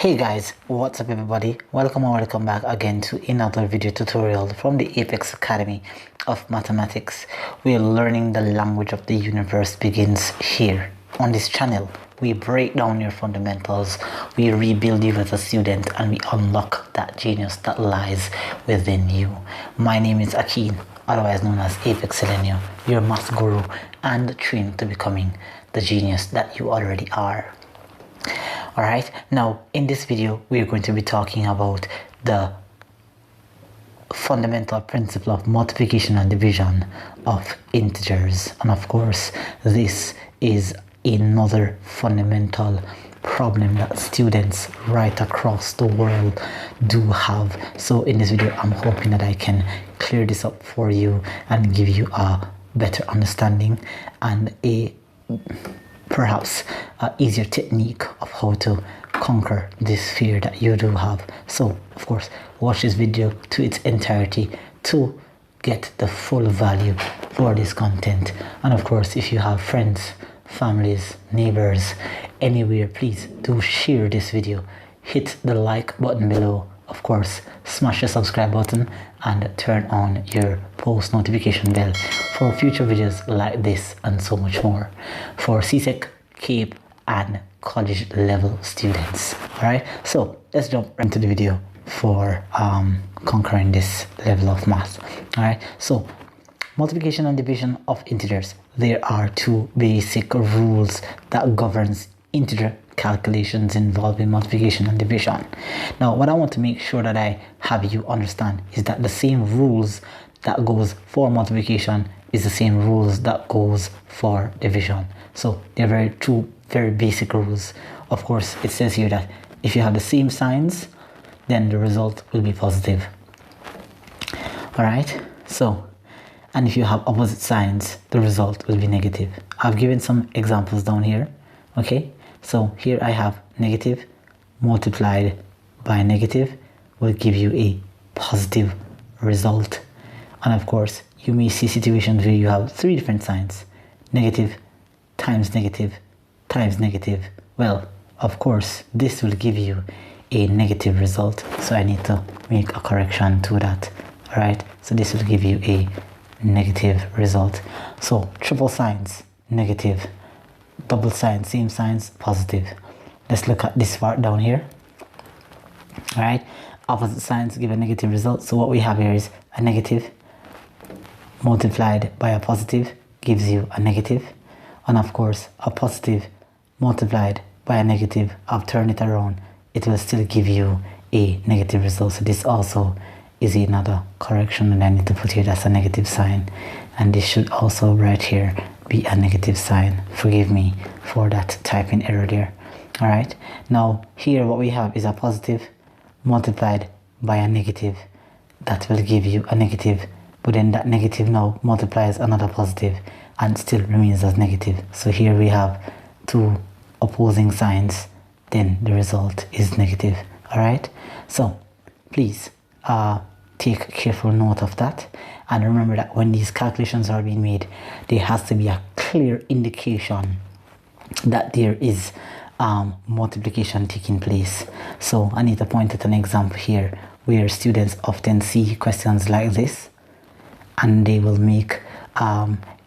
Hey guys, what's up everybody? Welcome back again to another video tutorial from the Apex Academy of Mathematics. We are learning the language of the universe begins here. On this channel, we break down your fundamentals, we rebuild you as a student, and we unlock that genius that lies within you. My name is Akin, otherwise known as Apex Selenio, your math guru and trained to becoming the genius that you already are. Alright, now in this video we are going to be talking about the fundamental principle of multiplication and division of integers, and of course this is another fundamental problem that students right across the world do have. So in this video I'm hoping that I can clear this up for you and give you a better understanding and a perhaps an easier technique of how to conquer this fear that you do have. So of course watch this video to its entirety to get the full value for this content. And of course, if you have friends, families, neighbors anywhere, please do share this video, hit the like button below, of course smash the subscribe button and turn on your post notification bell for future videos like this and so much more for CSEC, CAPE and college level students. Alright, so let's jump into the video for conquering this level of math. Alright, so multiplication and division of integers. There are two basic rules that governs integer calculations involving multiplication and division. Now what I want to make sure that I have you understand is that the same rules that goes for multiplication is the same rules that goes for division. So they're two very basic rules. Of course it says here that if you have the same signs then the result will be positive. Alright, so and if you have opposite signs the result will be negative. I've given some examples down here. Okay, so here I have negative multiplied by negative will give you a positive result. And of course you may see situations where you have three different signs: negative times negative times negative. Well, of course this will give you a negative result, so I need to make a correction to that. Alright, so this will give you a negative result. So triple signs negative, double signs, same signs, positive. Let's look at this part down here. Alright, opposite signs give a negative result. So what we have here is a negative multiplied by a positive gives you a negative, and of course a positive multiplied by a negative, I've turned it around, it will still give you a negative result. So this also is another correction, and I need to put here that's a negative sign, and this should also right here be a negative sign. Forgive me for that typing error there. Alright, now here what we have is a positive multiplied by a negative, that will give you a negative, but then that negative now multiplies another positive and still remains as negative. So here we have two opposing signs, then the result is negative. Alright, so please take careful note of that, and remember that when these calculations are being made there has to be a clear indication that there is multiplication taking place. So I need to point at an example here where students often see questions like this and they will make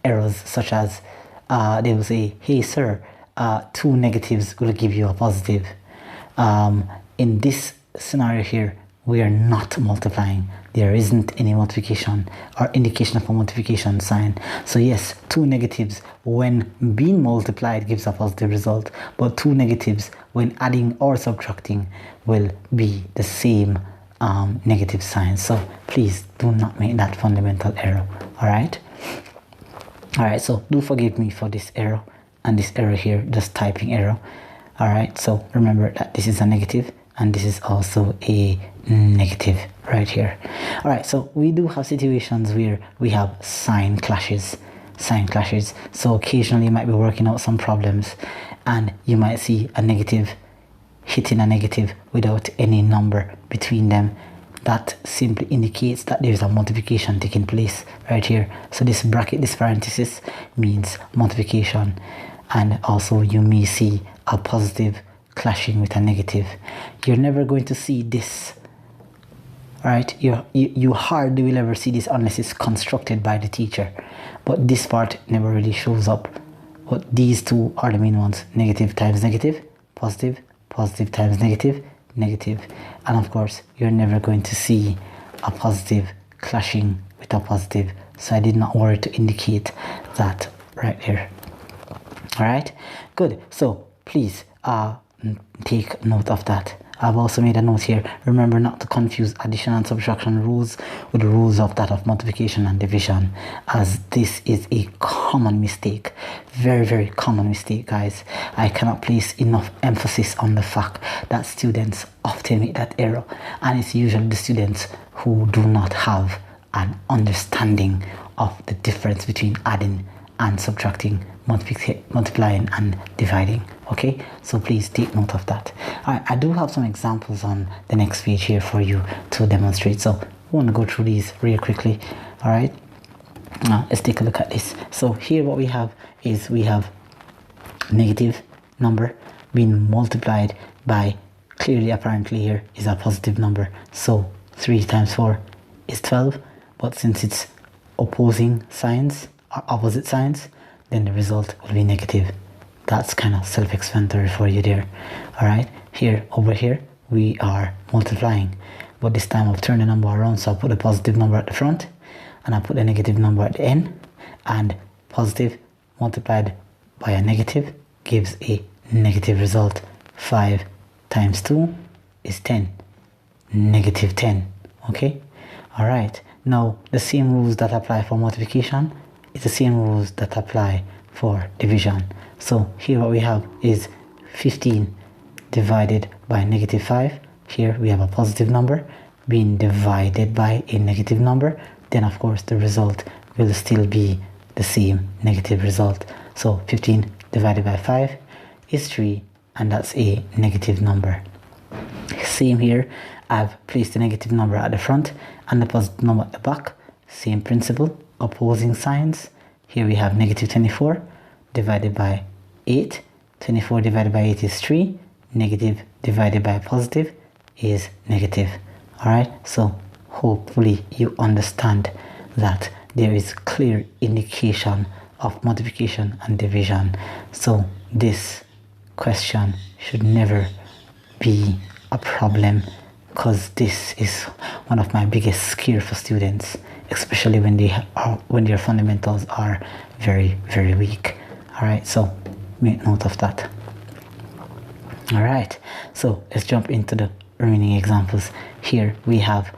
errors such as they will say, hey sir, two negatives will give you a positive. In this scenario here we are not multiplying, there isn't any multiplication or indication of a multiplication sign. So yes, two negatives when being multiplied gives a positive result, but two negatives when adding or subtracting will be the same negative sign. So please do not make that fundamental error. Alright, so do forgive me for this error and this error here, just typing error. Alright, so remember that this is a negative and this is also a negative right here. Alright, so we do have situations where we have sign clashes. So occasionally you might be working out some problems and you might see a negative hitting a negative without any number between them. That simply indicates that there's a multiplication taking place right here. So this bracket, this parenthesis means multiplication, and also you may see a positive clashing with a negative. You're never going to see this, right? You hardly will ever see this unless it's constructed by the teacher, but this part never really shows up. But these two are the main ones: negative times negative, positive, positive times negative, negative. And of course, you're never going to see a positive clashing with a positive, so I did not worry to indicate that right here. All right, good. So please take note of that. I've also made a note here: remember not to confuse addition and subtraction rules with the rules of that of multiplication and division, as this is a common mistake. Very, very common mistake, guys. I cannot place enough emphasis on the fact that students often make that error, and it's usually the students who do not have an understanding of the difference between adding and subtracting, multiplying and dividing. Okay, so please take note of that. I do have some examples on the next page here for you to demonstrate, so I want to go through these real quickly. All right, now let's take a look at this. So here what we have is we have negative number being multiplied by, clearly apparently here is a positive number, so 3 times 4 is 12, but since it's opposing signs or opposite signs, then the result will be negative. That's kind of self-explanatory for you there. All right, here, over here, we are multiplying, but this time I've turned the number around, so I'll put a positive number at the front and I'll put a negative number at the end, and positive multiplied by a negative gives a negative result. 5 times 2 is 10, negative 10. Okay, all right. Now the same rules that apply for multiplication is the same rules that apply for division. So here what we have is 15 divided by negative 5. Here we have a positive number being divided by a negative number. Then of course the result will still be the same negative result. So 15 divided by 5 is 3, and that's a negative number. Same here, I've placed the negative number at the front and the positive number at the back. Same principle, opposing signs. Here we have negative 24 divided by 8. 24 divided by 8 is 3. Negative divided by positive is negative. Alright, so hopefully you understand that there is clear indication of multiplication and division. So this question should never be a problem, because this is one of my biggest scare for students, especially when their fundamentals are very, very weak. All right, so make note of that. All right, so let's jump into the remaining examples. Here we have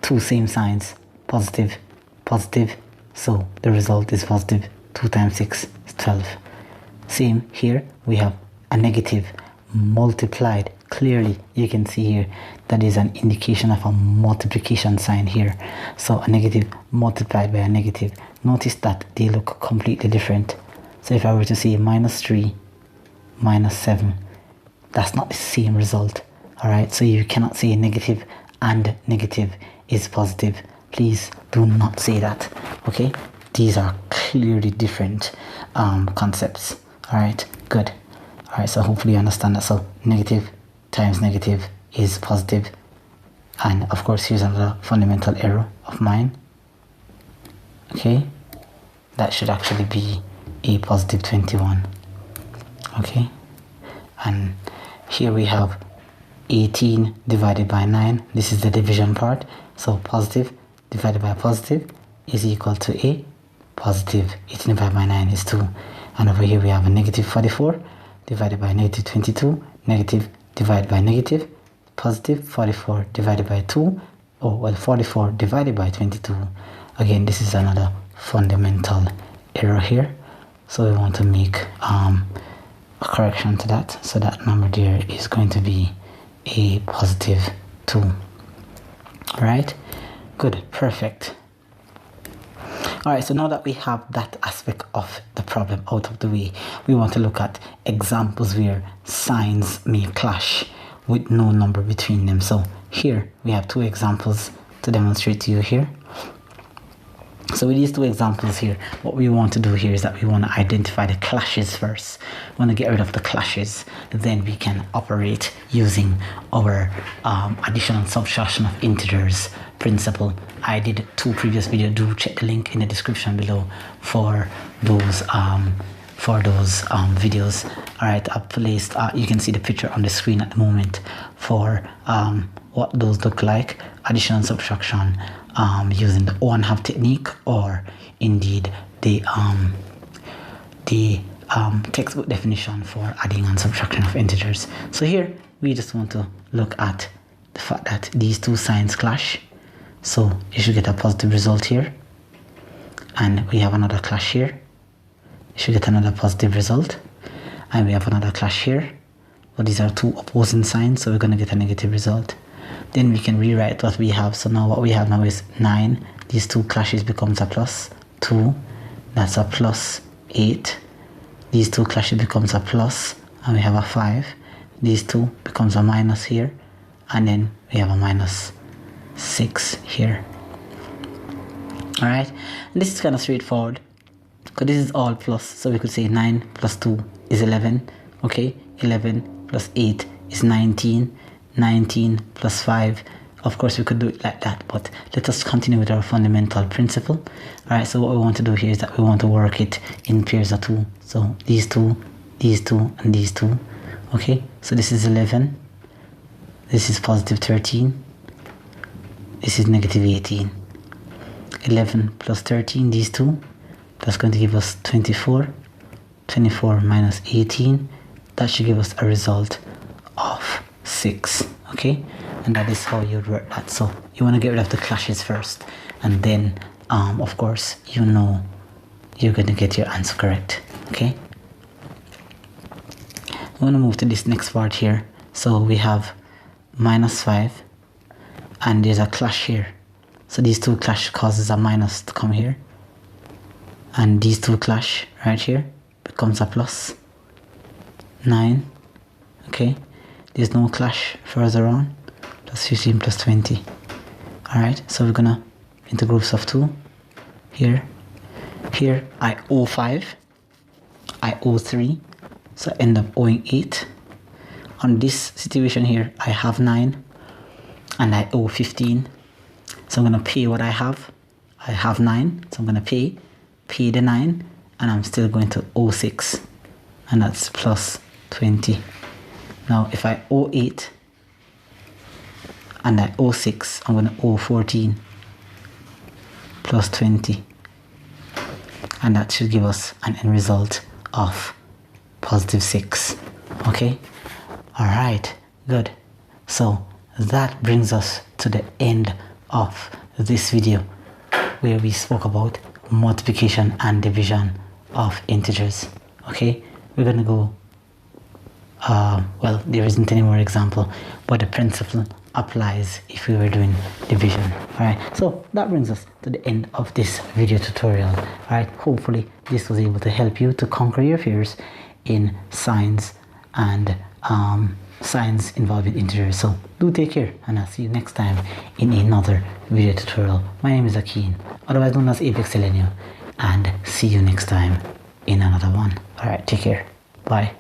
two same signs, positive, positive, so the result is positive. 2 times 6 is 12. Same here, we have a negative multiplied. Clearly you can see here that is an indication of a multiplication sign here. So a negative multiplied by a negative. Notice that they look completely different. So if I were to say minus 3 minus 7, that's not the same result. Alright, so you cannot say negative and negative is positive. Please do not say that. Okay, these are clearly different concepts. Alright, good. Alright, so hopefully you understand that. So negative times negative is positive. And of course here's another fundamental error of mine. Okay, that should actually be a positive 21. Okay, and here we have 18 divided by 9. This is the division part. So positive divided by positive is equal to a positive. 18 divided by 9 is 2. And over here we have a negative 44 divided by negative 22. Negative divided by negative. Positive 44 divided by 2. Oh, well, 44 divided by 22. Again, this is another fundamental error here. So we want to make a correction to that. So that number there is going to be a positive 2. Right? Good, perfect. Alright, so now that we have that aspect of the problem out of the way, we want to look at examples where signs may clash with no number between them. So here we have two examples to demonstrate to you here. So with these two examples here, what we want to do here is that we want to identify the clashes first. We want to get rid of the clashes, then we can operate using our addition and subtraction of integers principle. I did 2 previous videos. Do check the link in the description below for those videos. All right, I've placed you can see the picture on the screen at the moment for what those look like, addition and subtraction using the O and half technique, or indeed the textbook definition for adding and subtraction of integers. So here we just want to look at the fact that these two signs clash, so you should get a positive result here, and we have another clash here, you should get another positive result, and we have another clash here, but these are two opposing signs, so we're going to get a negative result. Then we can rewrite what we have. So now what we have now is 9. These two clashes becomes a plus 2. That's a plus 8. These two clashes becomes a plus, and we have a 5. These two becomes a minus here, and then we have a minus 6 here. All right, and this is kind of straightforward because this is all plus. So we could say 9 plus 2 is 11. Okay, 11 plus 8 is 19. 19 plus 5, of course we could do it like that, but let us continue with our fundamental principle. All right, so what we want to do here is that we want to work it in pairs of 2. So these two, and these two. Okay, so this is 11, this is positive 13, this is negative 18. 11 plus 13, these two, that's going to give us 24. 24 minus 18, that should give us a result of 6. Okay, and that is how you work that. So you want to get rid of the clashes first, and then of course you know you're going to get your answer correct. Okay, I want to move to this next part here. So we have minus 5, and there's a clash here, so these two clash causes a minus to come here, and these two clash right here becomes a plus 9. Okay, there's no clash further on, plus 15 plus 20. All right, so we're gonna into groups of 2 here. Here I owe 5, I owe 3, so I end up owing 8. On this situation here, I have 9 and I owe 15, so I'm gonna pay what I have. I have 9, so I'm gonna pay the 9, and I'm still going to owe 6, and that's plus 20. Now if I owe 8 and I owe 6, I'm going to owe 14 plus 20, and that should give us an end result of positive 6. Okay, all right, good. So that brings us to the end of this video, where we spoke about multiplication and division of integers. Okay, we're going to go well, there isn't any more example, but the principle applies if we were doing division. All right, so that brings us to the end of this video tutorial. All right, hopefully this was able to help you to conquer your fears in science and science involving integers. So do take care, and I'll see you next time in another video tutorial. My name is Akin, otherwise known as Apex Selenium, and see you next time in another one. All right, take care, bye.